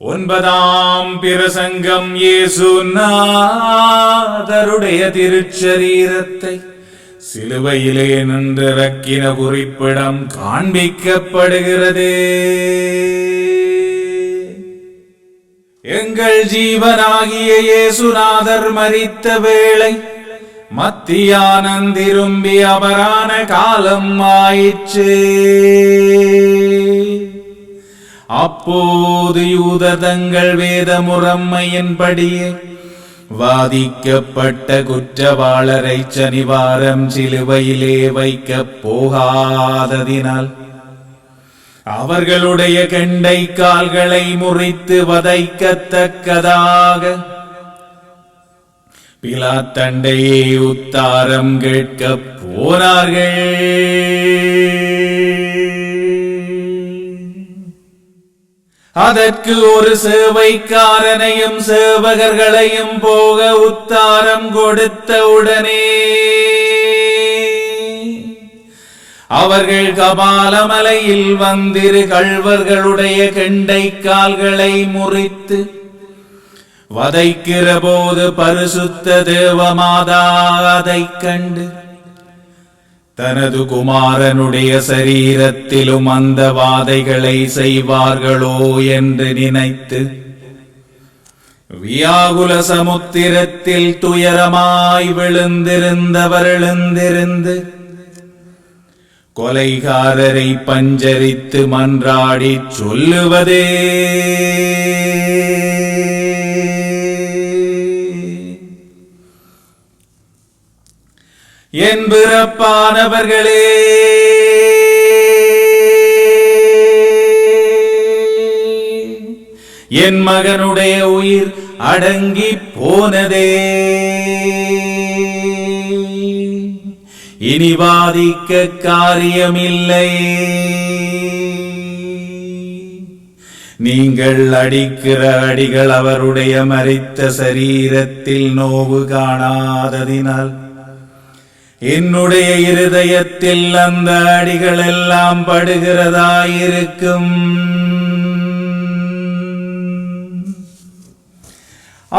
ஒன்பதாம் பிரசங்கம். இயேசுநாதருடைய திருச்சரீரத்தை சிலுவையிலே நின்றிறக்கின குறிப்பிடம் காண்பிக்கப்படுகிறது. எங்கள் ஜீவனாகிய இயேசுநாதர் மரித்த வேளை மத்தியானம் திரும்பி அபரான காலம் ஆயிற்று. அப்போது யூதர் தங்கள் வேத முறைமையின்படியே வாதிக்கப்பட்ட குற்றவாளரை சனிவாரம் சிலுவையிலே வைக்கப் போகாததினால் அவர்களுடைய கெண்டை கால்களை முறித்து வதைக்கத்தக்கதாக பிலாத்தண்டையே உத்தாரம் கேட்கப் போனார்கள். அதற்கு ஒரு சேவைக்காரனையும் சேவகர்களையும் போக உத்தாரம் கொடுத்தவுடனே அவர்கள் கபாலமலையில் வந்திரு கள்வர்களுடைய கெண்டை கால்களை முறித்து வதைக்கிற போது பரிசுத்த தேவமாதா அதைக் கண்டு தனது குமாரனுடைய சரீரத்திலும் அந்த வாதைகளை செய்வார்களோ என்று நினைத்து வியாகுல சமுத்திரத்தில் துயரமாய் விழுந்திருந்தவர் எழுந்திருந்து கொலைகாரரை பஞ்சரித்து மன்றாடி சொல்லுவதே, என் பிறப்பானவர்களே, என் மகனுடைய உயிர் அடங்கி போனதே, இனி வாதிக்க காரியமில்லை. நீங்கள் அடிக்கிற அடிகள் அவருடைய மரித்த சரீரத்தில் நோவு காணாததினால் என்னுடைய இருதயத்தில் அந்த அடிகள் எல்லாம் படுகிறதாயிருக்கும்.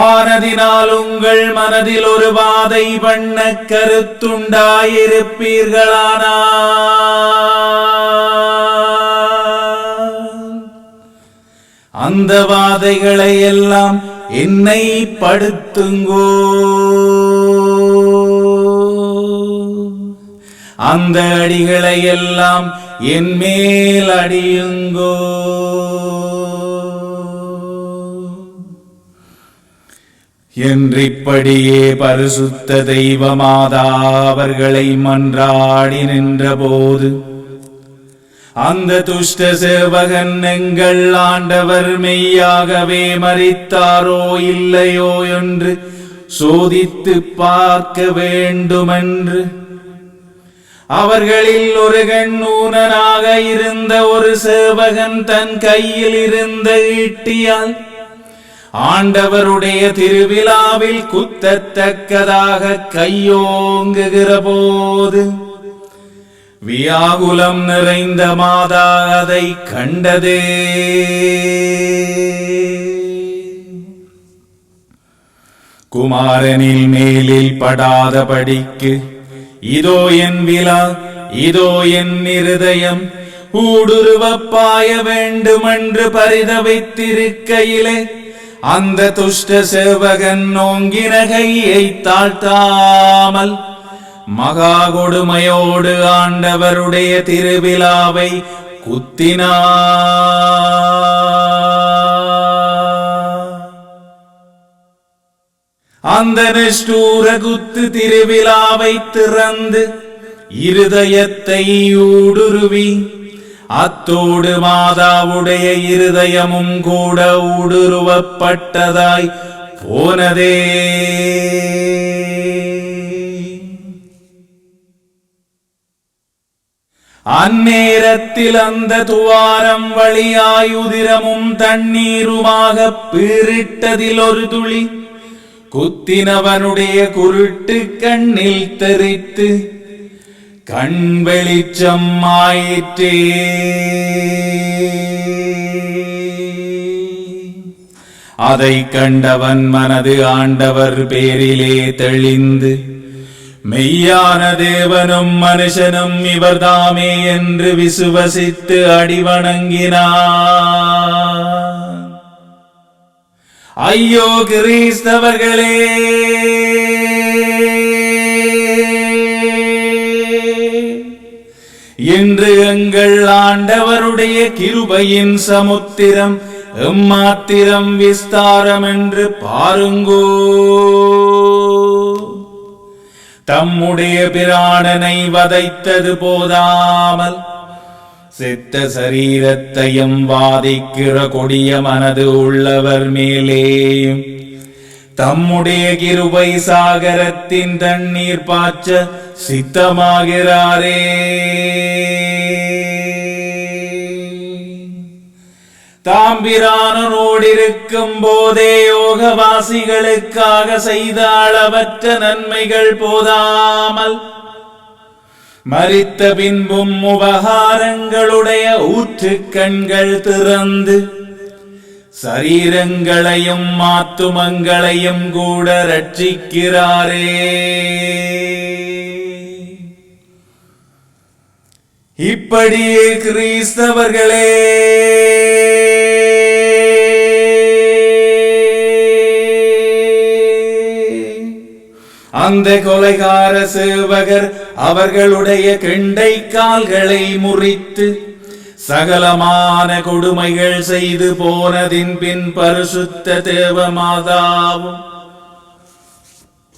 ஆனதினால் உங்கள் மனதில் ஒரு வாதை பண்ண கருத்துண்டாயிருப்பீர்களானால் அந்த வாதைகளை எல்லாம் என்னை படுத்துங்கோ. அந்த அடிகளை எல்லாம் என் மேல் அடியுங்கோ. என்றிப்படியே பரிசுத்த தெய்வமாதா அவர்களை மன்றாடி நின்றபோது அந்த துஷ்ட சேவகன், எங்கள் ஆண்டவர் மெய்யாகவே மரித்தாரோ இல்லையோ என்று சோதித்து பார்க்க வேண்டுமென்று அவர்களில் ஒரு கண்ணூனனாக இருந்த ஒரு சேவகன் தன் கையில் இருந்த ஈட்டியால் ஆண்டவருடைய திருவிழாவில் குத்தத்தக்கதாக கையோங்குகிற போது வியாகுலம் நிறைந்த மாதா அதை கண்டதே. குமாரனில் மேலில் படாதபடிக்கு இதோ என் விழா, இதோ என் இருதயம் ஊடுருவப்பாய வேண்டுமென்று பரிதவித்திருக்கையிலே அந்த துஷ்ட சேவகன் நோங்கின கையை தாழ்த்தாமல் மகா கொடுமையோடு ஆண்டவருடைய திருவிழாவை குத்தினார். அந்த நிஷ்டூர குத்து திருவிழாவை திறந்து இருதயத்தை ஊடுருவி அத்தோடு மாதாவுடைய இருதயமும் கூட ஊடுருவப்பட்டதாய் போனதே. அந்நேரத்தில் அந்த துவாரம் வழியாய் உதிரமும் தண்ணீருமாக பீரிட்டதில் ஒரு துளி குத்தினவனுடைய குருட்டு கண்ணில் தெரித்து கண் வெளிச்சம் ஆயிற்றே. அதை கண்டவன் மனது ஆண்டவர் பேரிலே தெளிந்து, மெய்யான தேவனும் மனுஷனும் இவர்தாமே என்று விசுவசித்து அடிவணங்கினான். ஐயோ கிறிஸ்தவர்களே, இன்று எங்கள் ஆண்டவருடைய கிருபையின் சமுத்திரம் எம்மாத்திரம் விஸ்தாரம் என்று பாருங்கோ. தம்முடைய பிராணனை வதைத்தது போதாமல் செத்த சரீரத்தையும் வாதிக்கிற கொடிய மனது உள்ளவர் மேலேயும் தம்முடைய கிருபை சாகரத்தின் தண்ணீர் பாய்ச்ச சித்தமாகிறாரே. தாம்பிரானோடிருக்கும் போதே யோகவாசிகளுக்காக செய்த அளவற்ற நன்மைகள் போதாமல் மரித்த பின்பும் உபகாரங்களுடைய ஊற்று கண்கள் திறந்து சரீரங்களையும் ஆத்துமங்களையும் கூட ரட்சிக்கிறாரே. இப்படியே கிறிஸ்தவர்களே, அந்த கொலைகார சேவகர் அவர்களுடைய கெண்டை கால்களை முறித்து சகலமான கொடுமைகள் செய்து போனதின் பின் பரிசுத்த தேவமாதாவும்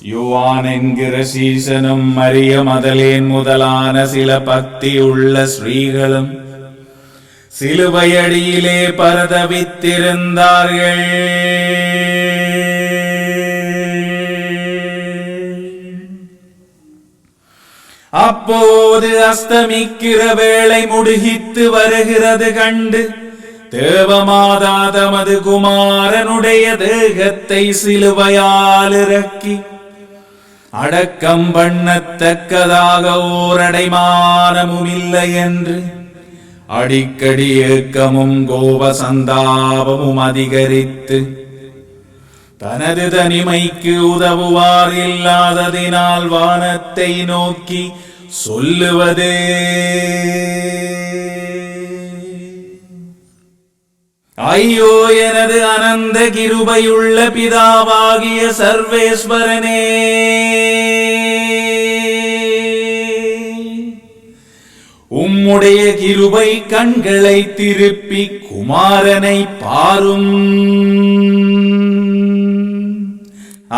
யோவான் என்கிற சீசனும் மரிய மதலேன் முதலான சில பக்தி உள்ள ஸ்ரீகளும் சிலுவையடியிலே பரதவித்திருந்தார்கள். அப்போது அஸ்தமிக்கிற வேளை முடுகித்து வருகிறது கண்டு தேவமாதா தமது குமாரனுடைய தேகத்தை சிலுவையால் இறக்கி அடக்கம் பண்ணத்தக்கதாக ஓரடைமானமும் இல்லை என்று அடிக்கடி ஏக்கமும் கோப சந்தாபமும் அதிகரித்து தனது தனிமைக்கு உதவுவார் இல்லாததினால் வானத்தை நோக்கி சொல்லுவது, ஐயோ எனது அனந்த கிருபையுள்ள பிதாவாகிய சர்வேஸ்வரனே, உம்முடைய கிருபை கண்களை திருப்பி குமாரனை பாரும்.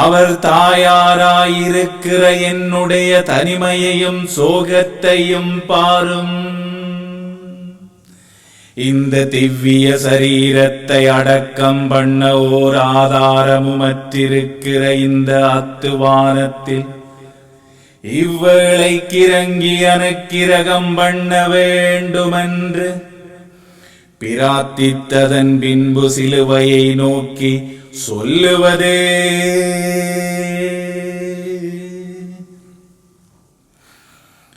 அவர் தாயாராயிருக்கிற என்னுடைய தனிமையையும் சோகத்தையும் பாரும். இந்த திவ்ய சரீரத்தை அடக்கம் பண்ண ஓர் ஆதாரமுமற்றிருக்கிற இந்த அத்துவானத்தில் இவ்வேளைக்கிறங்கி அனுக்கிரகம் பண்ண வேண்டுமென்று பிரார்த்தித்ததன் பின்பு சிலுவையை நோக்கி சொல்லுவதே,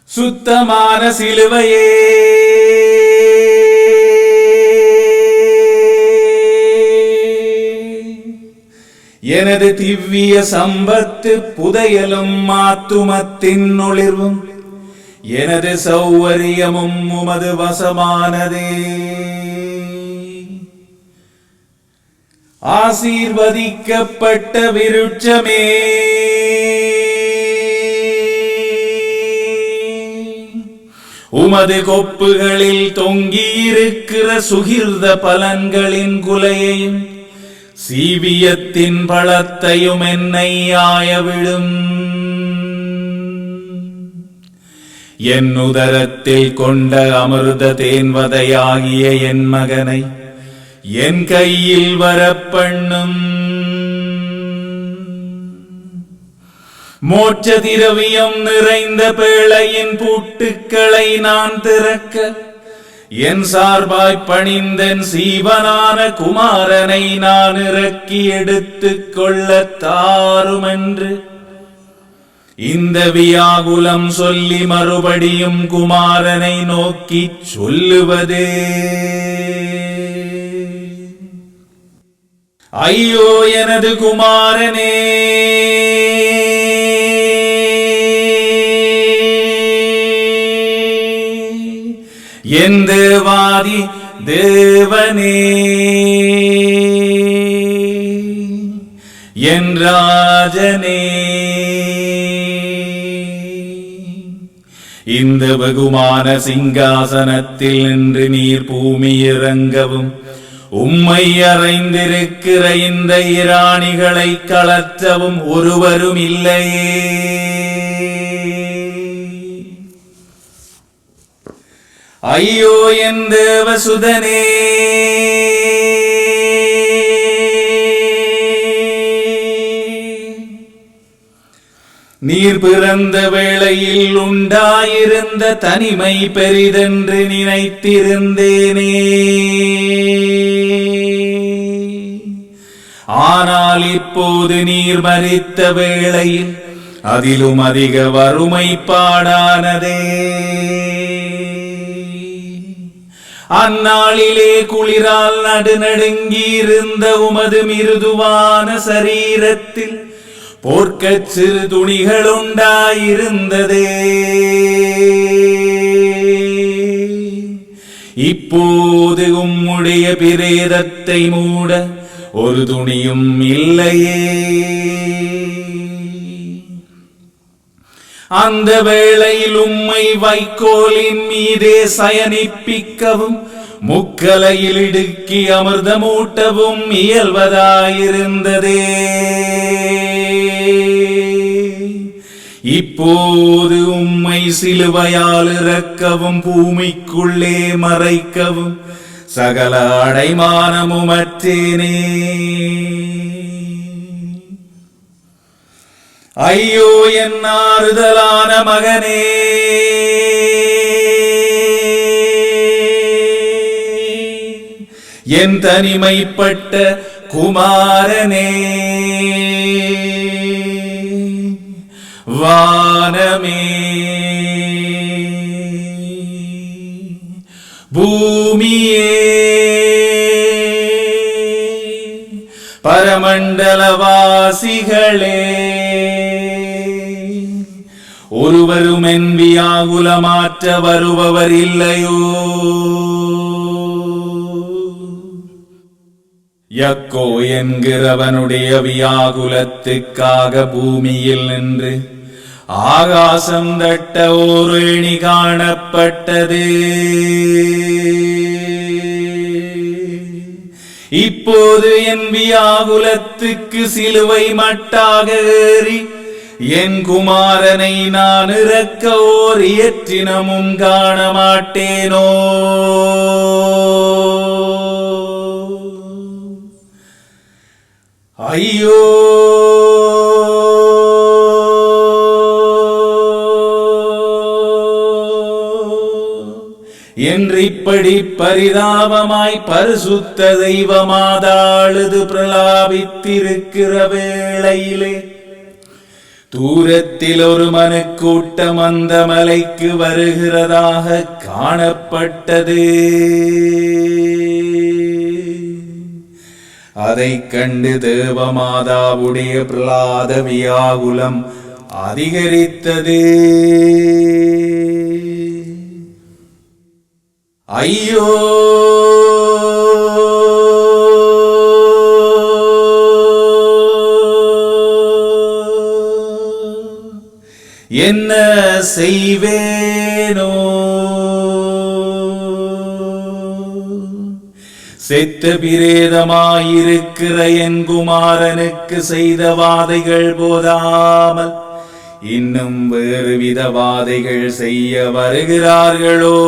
சுத்தமான சிலுவையே, எனது திவ்ய சம்பத்து புதையலும் ஆத்துமத்தின் ஒளிர்வும் எனது சௌவரியமும் உமது வசமானதே. ஆசீர்வதிக்கப்பட்ட விருட்சமே, உமது கொப்புகளில் தொங்கியிருக்கிற சுகிர்த பலன்களின் குலையையும் சீவியத்தின் பழத்தையும் என்னை ஆயவிடும். என் உதரத்தில் கொண்ட அமிர்த தேன்வதையாகிய என் மகனை என் கையில் வரப்பண்ணும். மோட்ச திரவியம் நிறைந்த பேழையின் பூட்டுக்களை நான் திறக்க என் சார்பாய் பணிந்தன் சீவனான குமாரனை நான் இறக்கி எடுத்துக் கொள்ள தாருமென்று இந்த வியாகுலம் சொல்லி மறுபடியும் குமாரனை நோக்கி சொல்லுவதே. ஐயோ எனது குமாரனே, என் தேவாதி தேவனே, என் ராஜனே, இந்த வெகுமான சிங்காசனத்தில் நின்று நீர் பூமி இறங்கவும் உம்மை அறைந்திருக்கிற இந்த இராணிகளை கலற்றவும் ஒருவரும் இல்லையே. ஐயோ என் தேவசுதனே, நீர் பிறந்த வேளையில் உண்டாயிருந்த தனிமை பெரிதென்று நினைத்திருந்தேனே. ஆனால் இப்போது நீர் மரித்த வேளையில் அதிலும் அதிக வறுமைப்பாடானதே. அந்நாளிலே குளிரால் நடுநடுங்கியிருந்த உமது மிருதுவான சரீரத்தில் போர்க்கச் சிறு துணிகள் உண்டாயிருந்ததே. இப்போது உம்முடைய பிரேதத்தை மூட ஒரு துணியும் இல்லையே. அந்த வேளையில் உம்மை வைக்கோலின் மீதே சயனிப்பிக்கவும் முக்கலையில் இடுக்கி அமிர்தமூட்டவும் இயல்வதாயிருந்ததே. இப்போது உம்மை சிலுவையால் இறக்கவும் பூமிக்குள்ளே மறைக்கவும் சகல அடைமானமுமற்றேனே. ஐயோ என் ஆறுதலான மகனே, என் தனிமைப்பட்ட குமாரனே, வானமே பூமியே பரமண்டலவாசிகளே, ஒருவரும் என் வியாகுலமாற்ற வருபவர் இல்லையோ. யக்கோ என்கிறவனுடைய வியாகுலத்துக்காக பூமியில் நின்று ஆகாசம் தட்ட ஒரு ஏணி காணப்பட்டது. இப்போது என் வியாகுலத்துக்கு சிலுவை மட்டாக ஏறி என் குமாரனை நான் இறக்க ஓர் இயற்றினமும் காண மாட்டேனோ. ஐயோ என்று இப்படி பரிதாபமாய் பரிசுத்த தெய்வமாதாளுது பிரலாபித்திருக்கிற வேளையிலே தூரத்தில் ஒரு மனுக்கூட்டம் அந்த மலைக்கு வருகிறதாக காணப்பட்டது. அதைக் கண்டு தேவமாதாவுடைய பிரலாத வியாகுலம் அதிகரித்தது. ஐயோ என்ன செய்வேனோ, செத்த பிரேதமாயிருக்கிற என் குமாரனுக்கு செய்த வாதைகள் போதாமல் இன்னும் வேறு வித வாதைகள் செய்ய வருகிறார்களோ.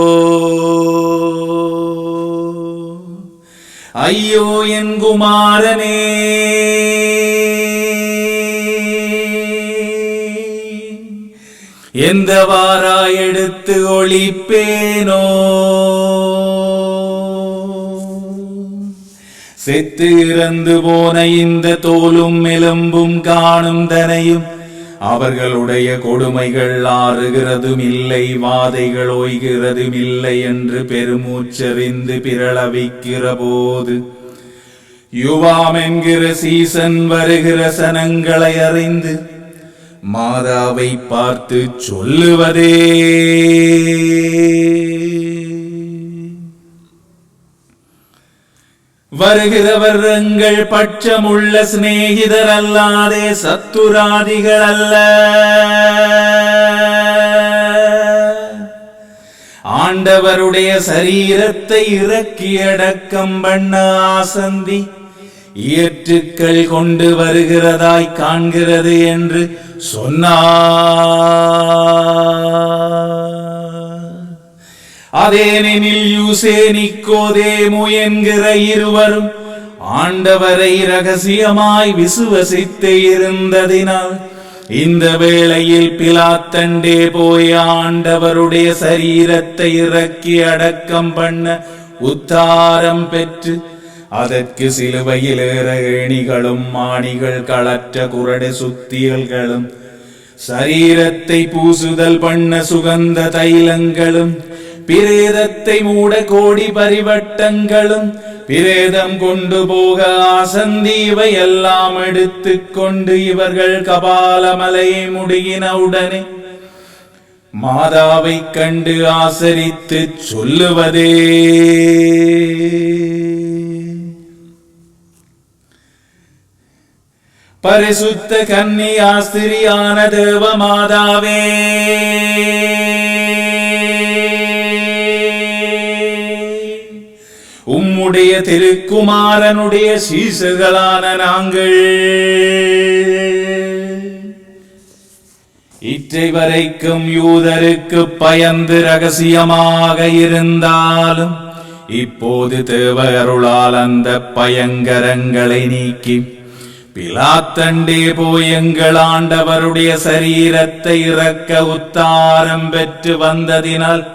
ஐயோ என் குமாரனே, எந்த வாராய் எடுத்து ஒளிப்பேனோ. செத்து இறந்து போன இந்த தோலும் எலும்பும் காணும் தனையும் அவர்களுடைய கொடுமைகள் ஆறுகிறதும் இல்லை, வாதைகள் ஓய்கிறதும் இல்லை என்று பெருமூச்சறிந்து பிரளவிக்கிற போது யுவாம் என்கிற சீசன் வருகிற சனங்களை அறிந்து மாதாவை பார்த்து சொல்லுவதே, வருகிறவர் எங்கள் பட்சமுள்ள சிநேகிதர் அல்லாதே சத்துராதிகள் அல்ல. ஆண்டவருடைய சரீரத்தை இறக்கி அடக்கம் பண்ண ஆசந்தி இயற்றுக்கள் கொண்டு வருகிறதாய் காண்கிறது என்று சொன்னார். அதேனெனில் யூசே நிக்கோதேமு என்கிற இருவரும் ஆண்டவரை இரகசியமாய் விசுவசித்து இருந்ததினால் இந்த வேளையில் பிலாத்தண்டே போய் ஆண்டவருடைய சரீரத்தை இறக்கி அடக்கம் பண்ண உத்தாரம் பெற்று அதற்கு சிலுவையில் ஏற ஏணிகளும் மாணிகள் களற்ற குரடு சுத்தியல்களும் சரீரத்தை பூசுதல் பண்ண சுகந்த தைலங்களும் பிரேதத்தை மூட கோடி பரிவட்டங்களும் பிரேதம் கொண்டு போக ஆசந்தி இவை எல்லாம் எடுத்துக்கொண்டு இவர்கள் கபாலமலையை முடிகின உடனே மாதாவை கண்டு ஆசரித்து சொல்லுவதே, பரிசுத்த கன்னி ஆஸ்திரியான தேவ மாதாவே, உம்முடைய திருக்குமாரனுடைய சீசர்களான நாங்கள் இற்றை வரைக்கும் யூதருக்கு பயந்து ரகசியமாக இருந்தாலும் இப்போது தேவ அருளால் அந்த பயங்கரங்களை நீக்கி பிலாத்தண்டே போய் எங்கள் ஆண்டவருடைய சரீரத்தை இறக்க உத்தாரம் பெற்று வந்ததினால்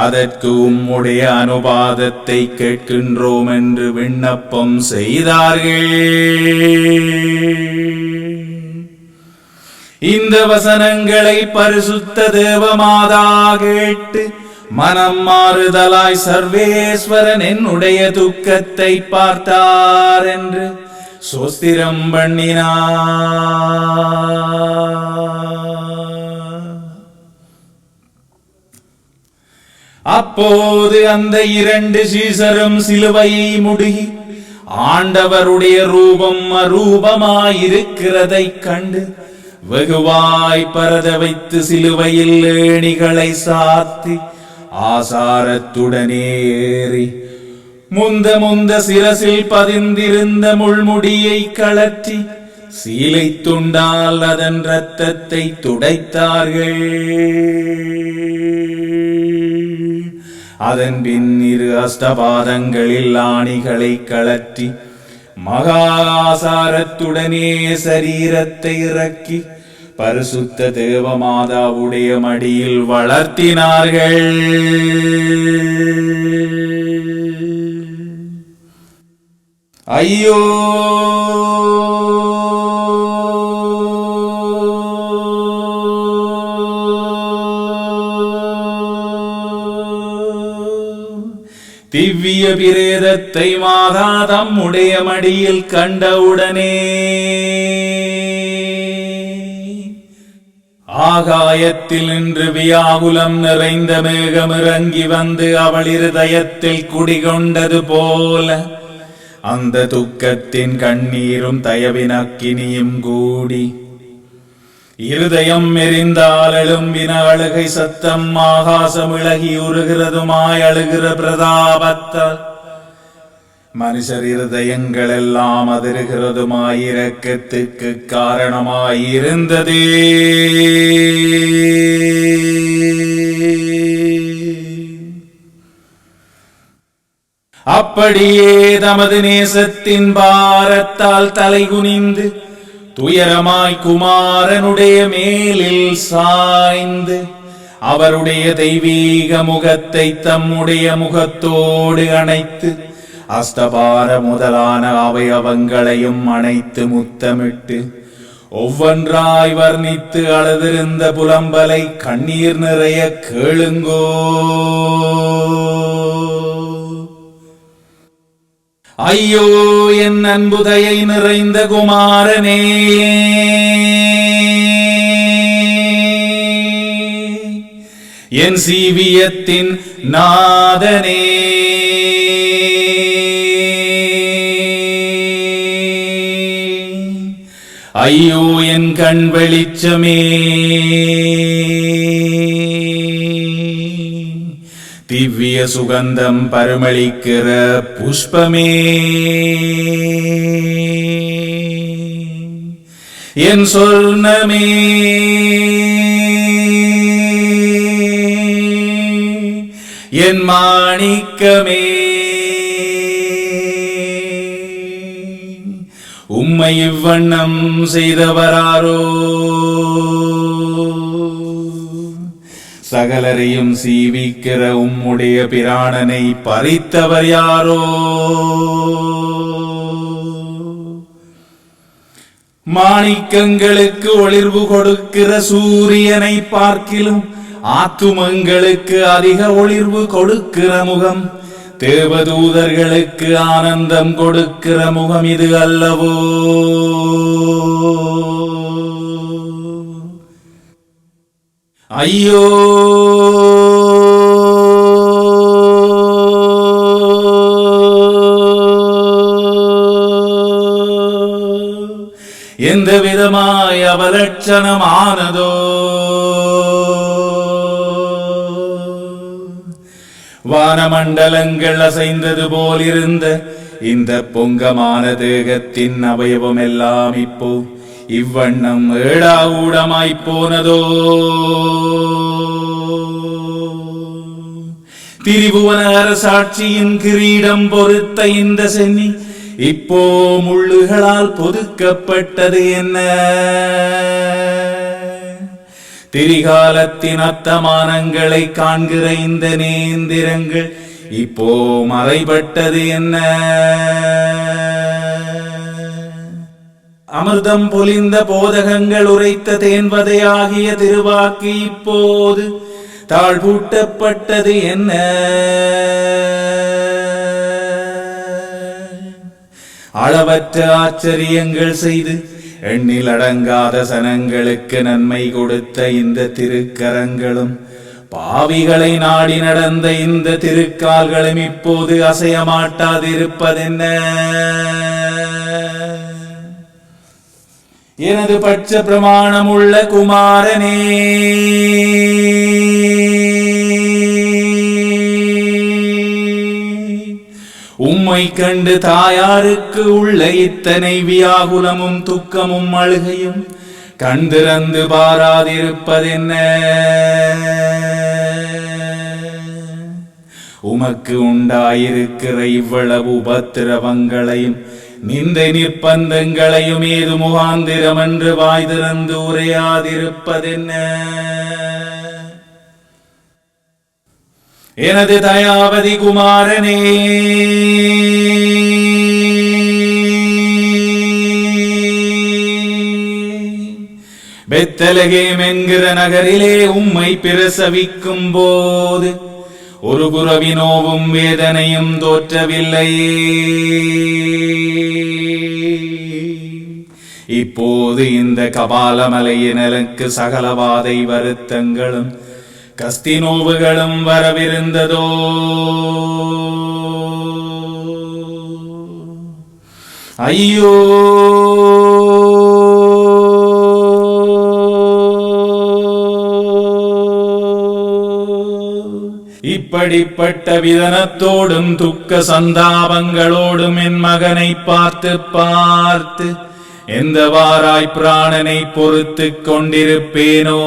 அதற்கு உம்முடைய அனுபாதத்தை கேட்கின்றோம் என்று விண்ணப்பம் செய்தார்கள். இந்த வசனங்களை பரிசுத்த தேவமாதா கேட்டு மனம் மாறுதலாய் சர்வேஸ்வரன் என்னுடைய துக்கத்தை பார்த்தார் என்று சோஸ்திரம் பண்ணினார். அப்போது அந்த இரண்டு சீசரும் சிலுவையை முடுகி ஆண்டவருடைய ரூபம் அரூபமாயிருக்கிறதை கண்டு வெகுவாய் பரத வைத்து சிலுவையில் ஏணிகளை சாத்தி ஆசாரத்துடனே ஏறி முந்த சிரசில் பதிந்திருந்த முள்முடியை கழற்றி சீலை துண்டால் அதன் இரத்தத்தை துடைத்தார்கள். அதன் பின் இரு அஸ்தபாதங்களில் ஆணிகளை கழற்றி மகாசாரத்துடனே சரீரத்தை இறக்கி பரிசுத்த தேவமாதாவுடைய மடியில் வளர்த்தினார்கள். ஐயோ, திவ்ய பிரேதத்தை மாதா தம்முடைய மடியில் கண்டவுடனே ஆகாயத்தில் நின்று வியாகுலம் நிறைந்த மேகம் இறங்கி வந்து அவள் இருதயத்தில் குடிகொண்டது போல அந்த துக்கத்தின் கண்ணீரும் தயவின் அக்கினியும் கூடி இருதயம் எரிந்தால் எழும்பின அழுகை சத்தம் ஆகாசம் இழகி உருகிறதுமாய் அழுகிற பிரதாபத்தால் மனுஷர் இருதயங்கள் எல்லாம் அதிர்கிறதுமாய் இரக்கத்துக்கு காரணமாயிருந்ததே. அப்படியே தமது நேசத்தின் பாரத்தால் தலைகுனிந்து துயரமாய் குமாரனுடைய மேலில் சாய்ந்து அவருடைய தெய்வீக முகத்தை தம்முடைய முகத்தோடு அணைத்து அஸ்தபார முதலான அவயவங்களையும் அணைத்து முத்தமிட்டு ஒவ்வொன்றாய் வர்ணித்து அழுதிருந்த புலம்பலை கண்ணீர் நிறைய கேளுங்கோ. ஐயோ என் அன்புதையை நிறைந்த குமாரனே, என் சீவியத்தின் நாதனே, ஐயோ என் கண் வெளிச்சமே, திவ்ய சுகந்தம் பரிமளிக்கிற புஷ்பமே, என் சொர்ணமே, என் மாணிக்கமே, உம்மை இவ்வண்ணம் செய்தவராரோ, சகலரையும் சீவிக்கிற உம்முடைய பிராணனை பறித்தவர் யாரோ, மாணிக்கங்களுக்கு ஒளிர்வு கொடுக்கிற சூரியனை பார்க்கிலும் ஆத்துமங்களுக்கு அதிக ஒளிர்வு கொடுக்கிற முகம், தேவதூதர்களுக்கு ஆனந்தம் கொடுக்கிற முகம் இது அல்லவோ. ஐயோ எந்த விதமாய் அவலட்சணமானதோ, வானமண்டலங்கள் அசைந்தது போலிருந்த இந்த பொங்கமான தேகத்தின் அவயவம் எல்லாம் இப்போ இவ்வண்ணம் ஏடாகூடமாய்ப் போனதோ. திரிபுவன அரசாட்சியின் கிரீடம் பொறுத்த இந்த சென்னி இப்போ முள்ளுகளால் பொதுக்கப்பட்டது என்ன? திரிகாலத்தின் அத்தமானங்களை காண்கிற இந்த நேந்திரங்கள் இப்போ மறைபட்டது என்ன? அமிர்தம் பொலிந்த போதகங்கள் உரைத்த தேன்வதையாகிய திருவாக்கி இப்போது தாழ்பூட்டப்பட்டது என்ன? அளவற்ற ஆச்சரியங்கள் செய்து எண்ணில் அடங்காத சனங்களுக்கு நன்மை கொடுத்த இந்த திருக்கரங்களும் பாவிகளை நாடி நடந்த இந்த திருக்கால்களும் இப்போது அசையமாட்டாதிருப்பதென்ன? எனது பட்ச பிரமாணமுள்ள குமாரனே, உம்மை கண்டு தாயாருக்கு உள்ள இத்தனை வியாகுலமும் துக்கமும் அழுகையும் கண்திறந்து பாராதிருப்பதென்ன? உமக்கு உண்டாயிருக்கிற இவ்வளவு உபத்திரவங்களையும் நிந்தை நிர்பந்தங்களையும் ஏது முகாந்திரம் என்று வாய் திறந்து உரையாதிருப்பதென்ன? எனது தயாவதி குமாரனே, பெத்தலகேம் என்கிற நகரிலே உம்மை பிரசவிக்கும் போது ஒரு குரவினோவும் வேதனையும் தோற்றவில்லையே. இப்போது இந்த கபாலமலையினலுக்கு சகலவாதை வருத்தங்களும் கஸ்தினோவுகளும் வரவிருந்ததோ. ஐயோ, இப்படிப்பட்ட விதனத்தோடும் துக்க சந்தாபங்களோடும் என் மகனை பார்த்து பார்த்து எந்த வாராய் பிராணனை பொறுத்து கொண்டிருப்பேனோ?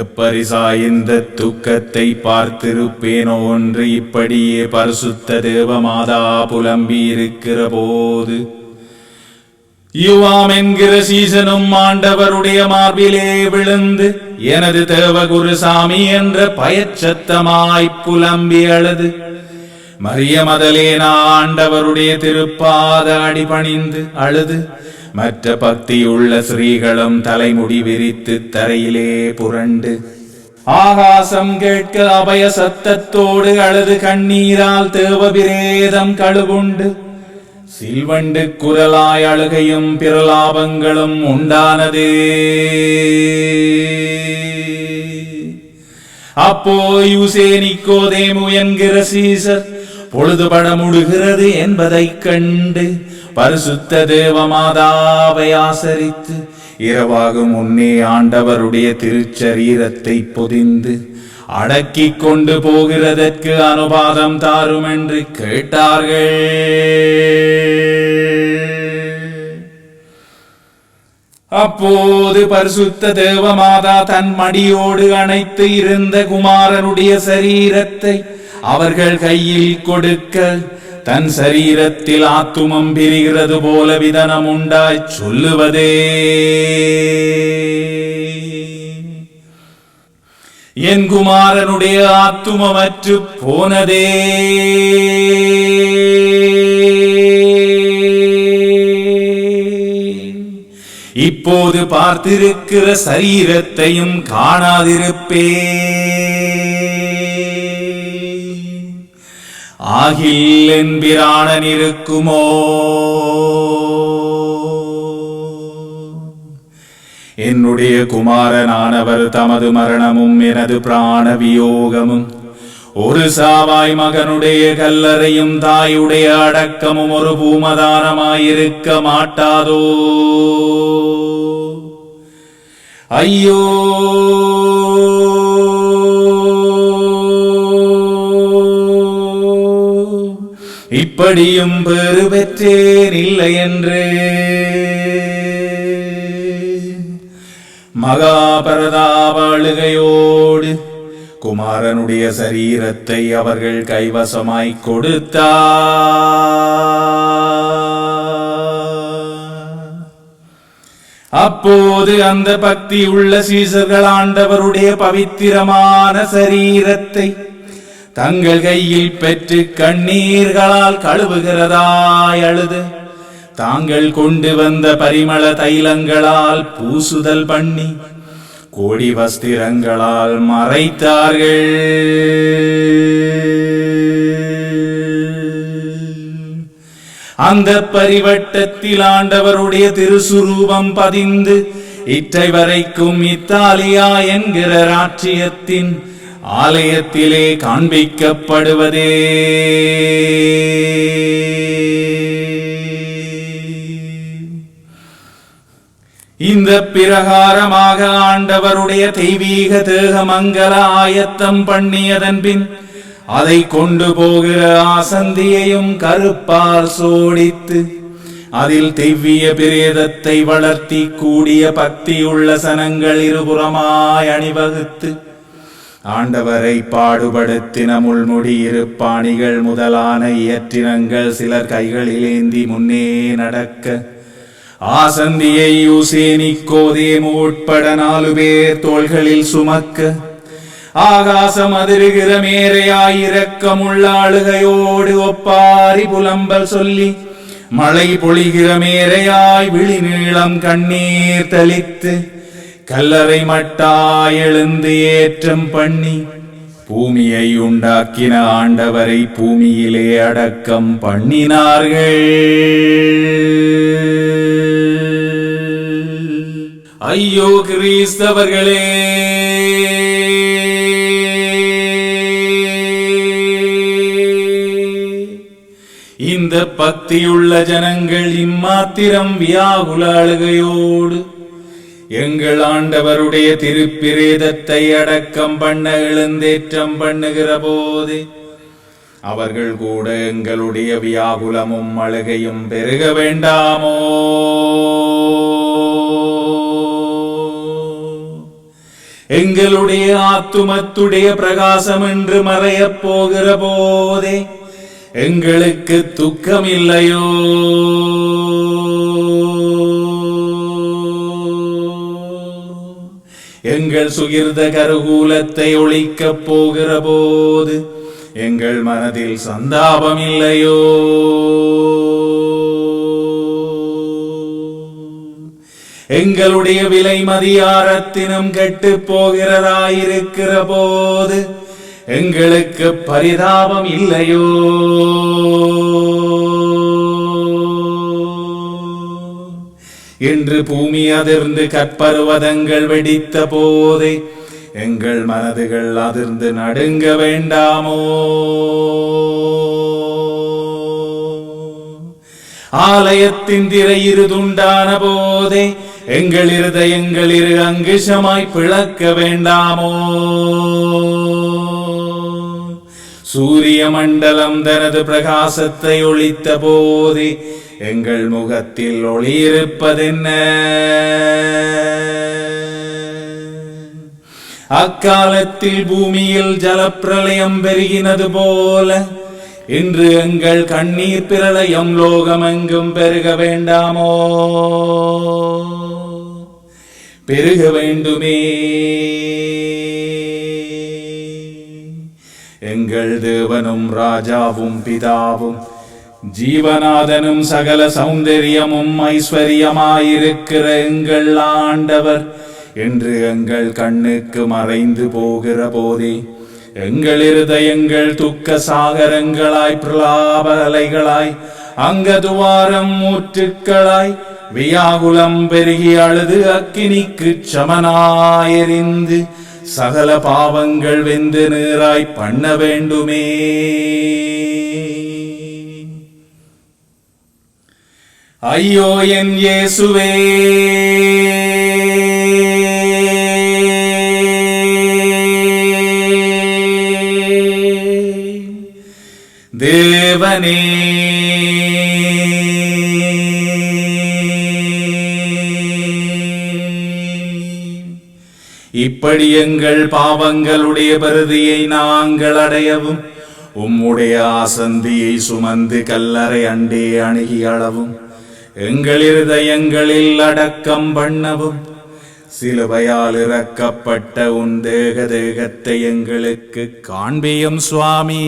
எப்பரிசாய் இந்த துக்கத்தை பார்த்திருப்பேனோ என்று இப்படியே பரிசுத்த தேவமாதா புலம்பி இருக்கிற போது யுவாம் என்கிற சீசனும் ஆண்டவருடைய மார்பிலே விழுந்து எனது தேவகுருசாமி என்ற பயச்சத்தமாய் புலம்பி அழுது மரிய மதலேனா ஆண்டவருடைய திருப்பாத அடிபணிந்து அழுது மற்ற பக்தியுள்ள ஸ்ரீகளும் தலைமுடி விரித்து தரையிலே புரண்டு ஆகாசம் கேட்க அபய சத்தத்தோடு அழுது கண்ணீரால் தேவபிரேதம் கழுகுண்டு சில்வண்டு குரலாய் அழுகையும் பிரலாபங்களும் உண்டானதே. அப்போ யூசே நிக்கோதேமு என்கிற சீசர் பொழுதுபட முடுகிறது என்பதைக் கண்டு பரிசுத்த தேவமாதாவை ஆசரித்து இரவாகும் முன்னே ஆண்டவருடைய திருச்சரீரத்தை பொதிந்து அடக்கி கொண்டு போகிறதற்கு அனுபாதம் தாரும் என்று கேட்டார்கள். அப்போது பரிசுத்த தேவமாதா தன் மடியோடு அணைத்து இருந்த குமாரனுடைய சரீரத்தை அவர்கள் கையில் கொடுக்க தன் சரீரத்தில் ஆத்துமம் பிரிகிறது போல விதனம் உண்டாய் சொல்லுவதே, என் குமாரனுடைய ஆத்துமமற்று போனதே. இப்போது பார்த்திருக்கிற சரீரத்தையும் காணாதிருப்பே. ஆகில் என்பிராணன் இருக்குமோ? என்னுடைய குமாரனானவர் தமது மரணமும் எனது பிராண வியோகமும் ஒரு சாவாய் மகனுடைய கல்லறையும் தாயுடைய அடக்கமும் ஒரு பூமதானமாயிருக்க மாட்டாதோ? ஐயோ, இப்படியும் பெறு பெற்றேன் இல்லை என்று மகாபரதாப அழுகையோடு குமாரனுடைய சரீரத்தை அவர்கள் கைவசமாய் கொடுத்தார். அப்போது அந்த பக்தி உள்ள சீசர்கள் ஆண்டவருடைய பவித்திரமான சரீரத்தை தங்கள் கையில் பெற்று கண்ணீர்களால் கழுவுகிறதாய் அழுது தாங்கள் கொண்டு வந்த பரிமள தைலங்களால் பூசுதல் பண்ணி கோடி வஸ்திரங்களால் மறைத்தார்கள். அந்த பரிவட்டத்தில் ஆண்டவருடைய திருசுரூபம் பதிந்து இற்றை வரைக்கும் இத்தாலியா என்கிற ராச்சியத்தின் ஆலயத்திலே காண்பிக்கப்படுவதே. இந்த பிரகாரமாக ஆண்டவருடைய தெய்வீக தேக மங்கள ஆயத்தம் பண்ணியதன் பின் அதை கொண்டு போகிற ஆசந்தியையும் கருப்பால் சோடித்து அதில் தெய்வீக பிரேதத்தை வளர்த்தி கூடிய பக்தியுள்ள சனங்கள் இருபுறமாய் அணிவகுத்து ஆண்டவரை பாடுபடுத்தின முள்முடி இருப்பாணிகள் முதலான இயற்றினங்கள் சிலர் கைகளில் ஏந்தி முன்னே நடக்க ஆசந்தியை யூசே நிக்கோதேமு உட்பட 4 பேர் தோள்களில் சுமக்க ஆகாசம் அதிருகிற மேரையாயிரக்கமுள்ள அழுகையோடு ஒப்பாரி புலம்பல் சொல்லி மழை பொழிகிற மேரையாய் விழி நீளம் கண்ணீர் தெளித்து கல்லறை மட்டாய் எழுந்து ஏற்றம் பண்ணி பூமியை உண்டாக்கின ஆண்டவரை பூமியிலே அடக்கம் பண்ணினார்கள். ஐயோ கிறிஸ்தவர்களே, இந்த பக்தியுள்ள ஜனங்கள் இம்மாத்திரம் வியாகுல அழுகையோடு எங்கள் ஆண்டவருடைய திருப்பிரேதத்தை அடக்கம் பண்ண எழுந்தேற்றம் பண்ணுகிற போது அவர்கள் கூட எங்களுடைய வியாகுலமும் அழுகையும் பெருக வேண்டாமோ? எங்களுடைய ஆத்துமத்துடைய பிரகாசம் என்று மறையப் போகிற போதே எங்களுக்கு துக்கம் இல்லையோ? எங்கள் சுகிர்த கருகூலத்தை ஒழிக்கப் போகிற போது எங்கள் மனதில் சந்தாபம் இல்லையோ? எங்களுடைய விலை மதியாரத்தினம் கெட்டு போகிறதாயிருக்கிற போது எங்களுக்கு பரிதாபம் இல்லையோ? என்று பூமி அதிர்ந்து கற்பருவதங்கள் வெடித்த போதே எங்கள் மனதுகள் அதிர்ந்து நடுங்க வேண்டாமோ? ஆலயத்தின் திரை இருதுண்டான போதே எங்கள் இருதயங்கள் இரு அங்குஷமாய் பிளக்க வேண்டாமோ? சூரிய மண்டலம் தனது பிரகாசத்தை ஒளித்த போதே எங்கள் முகத்தில் ஒளியிருப்பதென்ன? அக்காலத்தில் பூமியில் ஜலப்பிரளயம் பெருகினது போல இன்று எங்கள் கண்ணீர் பிரளயம் லோகமெங்கும் பெருக வேண்டாமோ? பெருக வேண்டுமே. எங்கள் தேவனும் ராஜாவும் பிதாவும் ஜீவநாதனும் சகல சௌந்தரியமும் ஐஸ்வர்யமாயிருக்கிற எங்கள் ஆண்டவர் என்று எங்கள் கண்ணுக்கு மறைந்து போகிற போதே எங்கள் இருதயங்கள் துக்க சாகரங்களாய் பிரலாப அலைகளாய் அங்கதுவாரம் மூற்றுக்களாய் வியாகுலம் பெருகி அழுது அக்கினிக்கு சமனாயெறிந்து சகல பாவங்கள் வெந்து நீராய் பண்ண வேண்டுமே. ஐயோ என் இயேசுவே, தேவனே, இப்படி எங்கள் பாவங்களுடைய பருதியை நாங்கள் அடையவும் உம்முடைய ஆசந்தியை சுமந்து கல்லறை அண்டே அணுகி அளவும் எங்கள் இருதயங்களில் அடக்கம் பண்ணவும் சிலுவையால் இறக்கப்பட்ட உன் தேகத்தை எங்களுக்கு காண்பியும் சுவாமி.